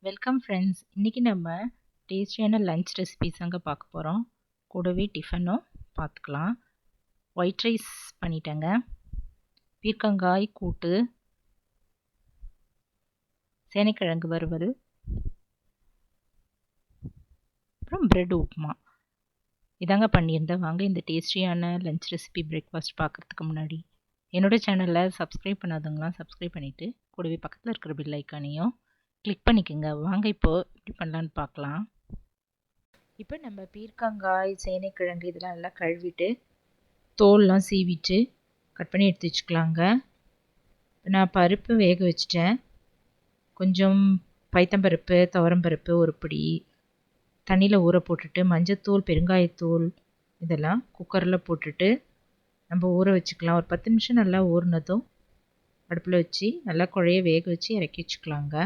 Welcome friends. இன்றைக்கி நம்ம டேஸ்டியான லஞ்ச் ரெசிபிஸ் அங்கே பார்க்க போகிறோம். கூடவே டிஃபனும் பார்த்துக்கலாம். ஒயிட் ரைஸ் பண்ணிட்டேங்க. பீர்க்கங்காய் கூட்டு, சேனைக்கிழங்கு வறுவல், அப்புறம் பிரெட் உப்புமா இதாங்க பண்ணியிருந்தேன். வாங்க இந்த டேஸ்டியான லஞ்ச் ரெசிபி பிரேக்ஃபாஸ்ட் பார்க்குறதுக்கு முன்னாடி என்னோடய சேனலில் சப்ஸ்கிரைப் பண்ணாதவங்களாம் சப்ஸ்கிரைப் பண்ணிவிட்டு கூடவே பக்கத்தில் இருக்கிற பெல் ஐக்கானையும் கிளிக் பண்ணிக்கோங்க. வாங்க இப்போது எப்படி பண்ணலான்னு பார்க்கலாம். இப்போ நம்ம பீர்க்கங்காய், சேனைக்கிழங்கு இதெல்லாம் நல்லா கழுவிட்டு தோல்லாம் சீவிட்டு கட் பண்ணி எடுத்து வச்சுக்கலாங்க. நான் பருப்பு வேக வச்சிட்டேன். கொஞ்சம் பைத்தம்பருப்பு, துவரம்பருப்பு ஒரு பிடி தண்ணியில் ஊற போட்டுட்டு மஞ்சத்தூள், பெருங்காயத்தூள் இதெல்லாம் குக்கரில் போட்டுட்டு நம்ம ஊற வச்சுக்கலாம். ஒரு 10 நிமிஷம் நல்லா ஊறினதும் அடுப்பில் வச்சு நல்லா குழைய வேக வச்சு இறக்கி வச்சுக்கலாங்க.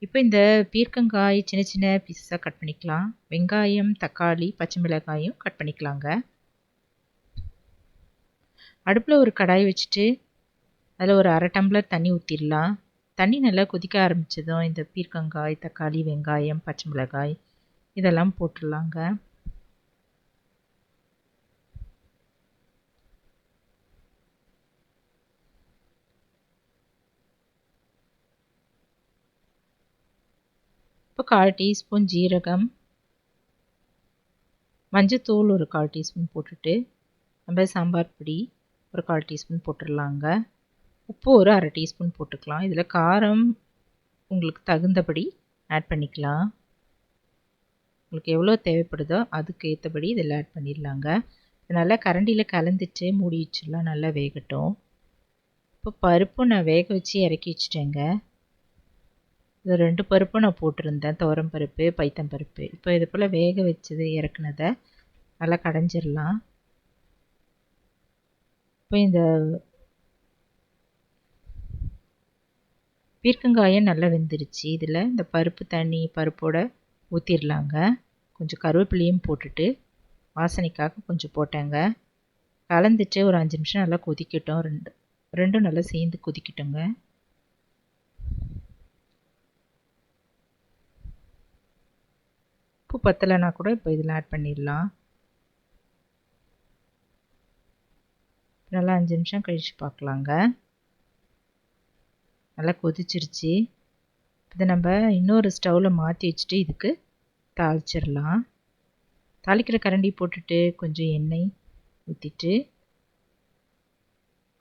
இப்போ இந்த பீர்க்கங்காய் சின்ன சின்ன பீஸாக கட் பண்ணிக்கலாம். வெங்காயம், தக்காளி, பச்சை மிளகாயும் கட் பண்ணிக்கலாங்க. அடுப்பில் ஒரு கடாய் வச்சுட்டு அதில் ஒரு 1/2 டம்ளர் தண்ணி ஊற்றிடலாம். தண்ணி நல்லா கொதிக்க ஆரம்பித்ததும் இந்த பீர்க்கங்காய், தக்காளி, வெங்காயம், பச்சை மிளகாய் இதெல்லாம் போட்டுடலாங்க. இப்போ 1/4 டீஸ்பூன் ஜீரகம், மஞ்சத்தூள் ஒரு 1/4 டீஸ்பூன் போட்டுட்டு நம்ம சாம்பார் பொடி ஒரு 1/4 டீஸ்பூன் போட்டுடலாங்க. உப்பு ஒரு 1/2 டீஸ்பூன் போட்டுக்கலாம். இதில் காரம் உங்களுக்கு தகுந்தபடி ஆட் பண்ணிக்கலாம். உங்களுக்கு எவ்வளோ தேவைப்படுதோ அதுக்கு ஏற்றபடி இதில் ஆட் பண்ணிடலாங்க. நல்லா கரண்டியில் கலந்துட்டு மூடி வச்சிடலாம், நல்லா வேகட்டும். இப்போ பருப்பும் நான் வேக வச்சு இறக்கி வச்சுட்டேங்க. இது 2 பருப்பும் நான் போட்டிருந்தேன், துவரம் பருப்பு, பைத்தம் பருப்பு. இப்போ இது போல் வேக வச்சது இறக்குனதை நல்லா கடைஞ்சிடலாம். இப்போ இந்த பீர்க்கங்காயம் நல்லா வெந்துருச்சு. இதில் இந்த பருப்பு தண்ணி பருப்போடு ஊற்றிடலாங்க. கொஞ்சம் கருவேப்பிலையும் போட்டுட்டு வாசனைக்காக கொஞ்சம் போட்டேங்க. கலந்துட்டு ஒரு 5 நிமிஷம் நல்லா கொதிக்கட்டும். ரெண்டும் நல்லா சேர்ந்து கொதிக்கட்டுங்க. உப்பு பத்தலைன்னா கூட இப்போ இதில் ஆட் பண்ணிடலாம். நல்லா 5 நிமிஷம் கழித்து பார்க்கலாங்க. நல்லா கொதிச்சிருச்சு. இதை நம்ம இன்னொரு ஸ்டவ்வில் மாற்றி வச்சுட்டு இதுக்கு தாளிச்சிடலாம். தாளிக்கிற கரண்டி போட்டுட்டு கொஞ்சம் எண்ணெய் ஊற்றிட்டு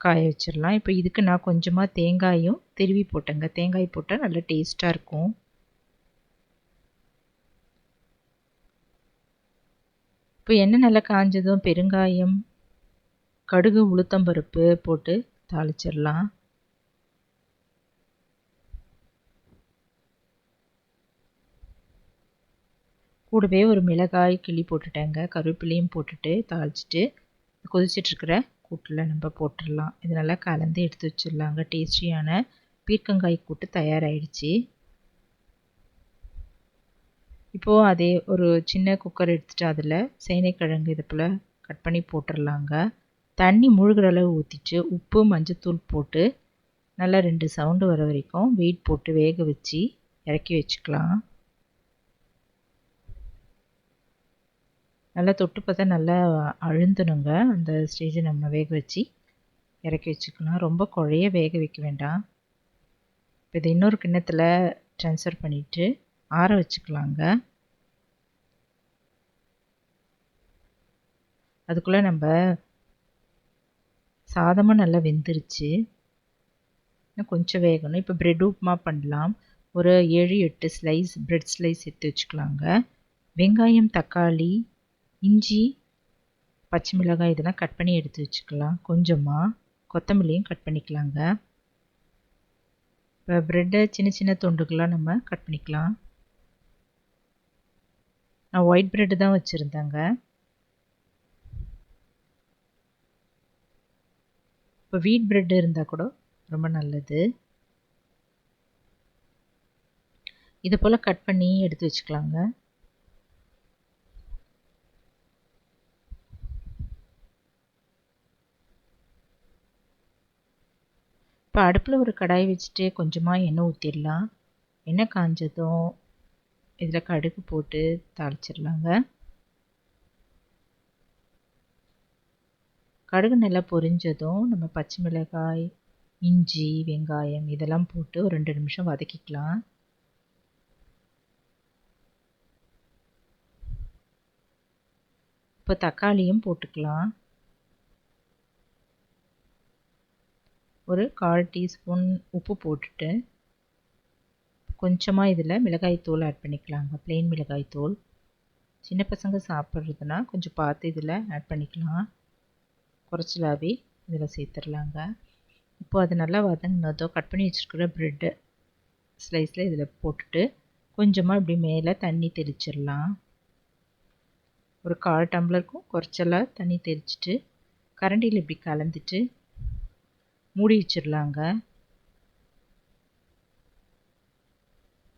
காய வச்சிடலாம். இப்போ இதுக்கு நான் கொஞ்சமாக தேங்காயும் திருவி போட்டேங்க. தேங்காய் போட்டால் நல்லா டேஸ்ட்டாக இருக்கும். இப்போ எண்ணெய் நல்லா காஞ்சதும் பெருங்காயம், கடுகு, உளுத்தம்பருப்பு போட்டு தாளிச்சிடலாம். கூடவே ஒரு மிளகாய் கிள்ளி போட்டுட்டேங்க. கருவேப்பிலையும் போட்டுட்டு தாளிச்சிட்டு கொதிச்சிட்ருக்கிற கூட்டில் நம்ம போட்டுடலாம். இது நல்லா கலந்து எடுத்து வச்சிடலாங்க. டேஸ்டியான பீர்க்கங்காய் கூட்டு தயாராகிடுச்சு. இப்போது அதே ஒரு சின்ன குக்கர் எடுத்துகிட்டு அதில் சேனைக்கிழங்கு இது போல் கட் பண்ணி போட்டுடலாங்க. தண்ணி முழுகிற அளவு ஊற்றிட்டு உப்பு, மஞ்சத்தூள் போட்டு நல்லா 2 சவுண்டு வர வரைக்கும் வெயிட் போட்டு வேக வச்சு இறக்கி வச்சுக்கலாம். நல்லா தொட்டு பார்த்தா நல்லா அழுந்தணுங்க. அந்த ஸ்டேஜை நம்ம வேக வச்சு இறக்கி வச்சுக்கலாம். ரொம்ப குழைய வேக வைக்க வேண்டாம். இப்போ இதை இன்னொரு கிண்ணத்தில் ட்ரான்ஸ்ஃபர் பண்ணிவிட்டு ஆற வச்சுக்கலாங்க. அதுக்குள்ளே நம்ம சாதமும் நல்லா வெந்துருச்சு. இன்னும் கொஞ்சம் வேகணும். இப்போ பிரெட் உப்புமா பண்ணலாம். ஒரு 7-8 ஸ்லைஸ் பிரெட் ஸ்லைஸ் எடுத்து வச்சுக்கலாங்க. வெங்காயம், தக்காளி, இஞ்சி, பச்சை மிளகாய் இதெல்லாம் கட் பண்ணி எடுத்து வச்சுக்கலாம். கொஞ்சமாக கொத்தமல்லியும் கட் பண்ணிக்கலாங்க. இப்போ ப்ரெட்டை சின்ன சின்ன துண்டுகளாக நம்ம கட் பண்ணிக்கலாம். நான் ஒயிட் ப்ரெட்டு தான் வச்சுருந்தேங்க. இப்போ வீட் ப்ரெட்டு இருந்தால் கூட ரொம்ப நல்லது. இது போல் கட் பண்ணி எடுத்து வச்சுக்கலாங்க. இப்போ அடுப்பில் ஒரு கடாய் வச்சுட்டு கொஞ்சமாக எண்ணெய் ஊற்றிடலாம். எண்ணெய் காஞ்சதும் இதில் கடுகு போட்டு தாளிச்சிடலாங்க. கடுகு நல்லா பொரிஞ்சதும் நம்ம பச்சை மிளகாய், இஞ்சி, வெங்காயம் இதெல்லாம் போட்டு ஒரு 2 நிமிஷம் வதக்கிக்கலாம். இப்போ தக்காளியும் போட்டுக்கலாம். ஒரு 1/4 டீஸ்பூன் உப்பு போட்டுட்டு கொஞ்சமாக இதில் மிளகாய்த்தூள் ஆட் பண்ணிக்கலாங்க. ப்ளெயின் மிளகாய்த்தூள். சின்ன பசங்க சாப்பிட்றதுனா கொஞ்சம் பார்த்து இதில் ஆட் பண்ணிக்கலாம். குறைச்சலாவே இதில் சேர்த்துடலாங்க. இப்போ அது நல்லா வதங்கினதோ கட் பண்ணி வச்சுருக்கிற ப்ரெட்டு ஸ்லைஸில் இதில் போட்டுட்டு கொஞ்சமாக இப்படி மேலே தண்ணி தெளிச்சிடலாம். ஒரு 1/4 டம்ளருக்கும் குறைச்சலாக தண்ணி தெளிச்சிட்டு கரண்டியில் இப்படி கலந்துட்டு மூடி வச்சிடலாங்க.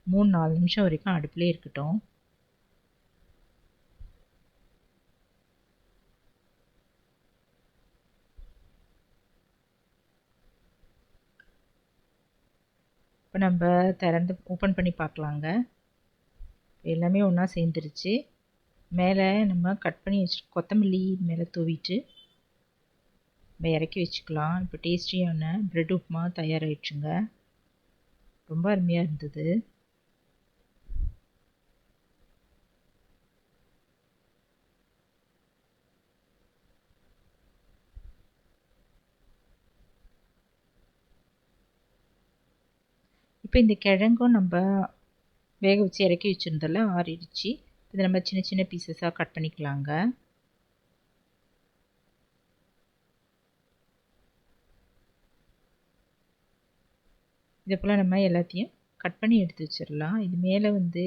3-4 நிமிஷம் வரைக்கும் அடுப்புலேயே இருக்கட்டும். இப்போ நம்ம திறந்து ஓப்பன் பண்ணி பார்க்கலாங்க. எல்லாமே ஒன்றா சேர்ந்துருச்சு. மேலே நம்ம கட் பண்ணி வச்சு கொத்தமல்லி மேலே தூவிட்டு நம்ம இறக்கி வச்சுக்கலாம். இப்போ டேஸ்டியான ப்ரெட் உப்புமா தயாராகிடுச்சுங்க. ரொம்ப அருமையாக இருந்தது. இப்போ இந்த கிழங்கும் நம்ம வேக வச்சு இறக்கி வச்சுருந்தோம்ல ஆறிடுச்சு. இதை நம்ம சின்ன சின்ன பீசஸாக கட் பண்ணிக்கலாங்க. இதே போல் நம்ம எல்லாத்தையும் கட் பண்ணி எடுத்து வச்சிடலாம். இது மேலே ஒரு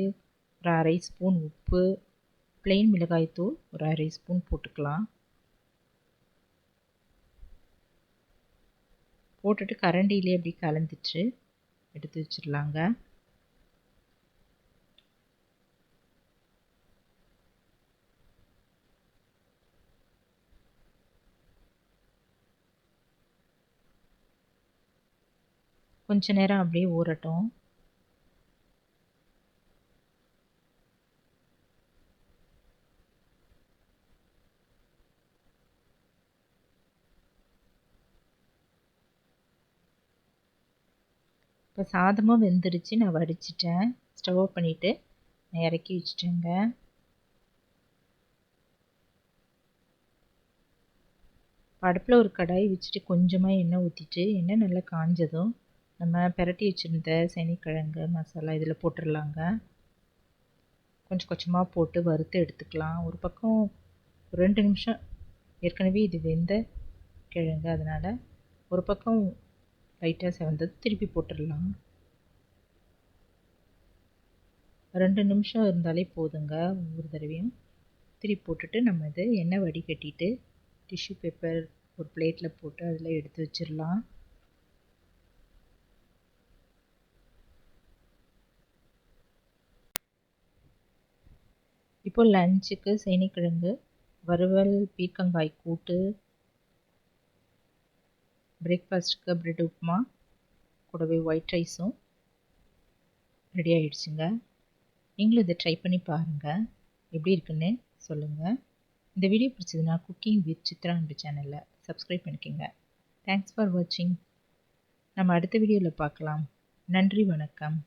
1/2 ஸ்பூன் உப்பு, ப்ளெயின் மிளகாய்த்தூள் ஒரு 1/2 ஸ்பூன் போட்டுக்கலாம். போட்டுட்டு கரண்டியிலே அப்படி கலந்துட்டு எடுத்து வச்சிடலாங்க. கொஞ்ச நேரம் அப்படியே ஊறட்டும். இப்போ சாதமும் வெந்துருச்சு. நான் வடிச்சிட்டேன். ஸ்டவ் ஆஃப் பண்ணிவிட்டு நான் இறக்கி வச்சுட்டேங்க. அடுப்பில் ஒரு கடாய் வச்சுட்டு கொஞ்சமாக எண்ணெய் ஊற்றிட்டு எண்ணெய் நல்லா காஞ்சதும் நம்ம பிரட்டி வச்சுருந்த சேனைக்கிழங்கு மசாலா இதில் போட்டுடலாங்க. கொஞ்சம் கொஞ்சமாக போட்டு வறுத்து எடுத்துக்கலாம். ஒரு பக்கம் 2 நிமிஷம் ஏற்கனவே இது வெந்த கிழங்கு, அதனால் ஒரு பக்கம் லைட்டாக செவந்தது திருப்பி போட்டுடலாம். 2 நிமிஷம் இருந்தாலே போதுங்க. ஒவ்வொரு தடவையும் திருப்பி போட்டுட்டு நம்ம இது எண்ணெய் வடிகட்டிட்டு டிஷ்யூ பேப்பர் ஒரு பிளேட்டில் போட்டு அதில் எடுத்து வச்சிடலாம். இப்போ லஞ்சுக்கு சேனைக்கிழங்கு வறுவல், பீர்க்கங்காய் கூட்டு, பிரேக்ஃபாஸ்ட்டுக்கு ப்ரெட் உப்புமா கூடவே ஒயிட் ரைஸும் ரெடி ஆகிடுச்சுங்க. நீங்களும் இதை ட்ரை பண்ணி பாருங்கள். எப்படி இருக்குன்னு சொல்லுங்கள். இந்த வீடியோ பிடிச்சதுன்னா குக்கிங் வித் சித்ரா அன்பு சேனலில் சப்ஸ்கிரைப் பண்ணிக்கோங்க. தேங்க்ஸ் ஃபார் வாட்சிங். நம்ம அடுத்த வீடியோவில் பார்க்கலாம். நன்றி, வணக்கம்.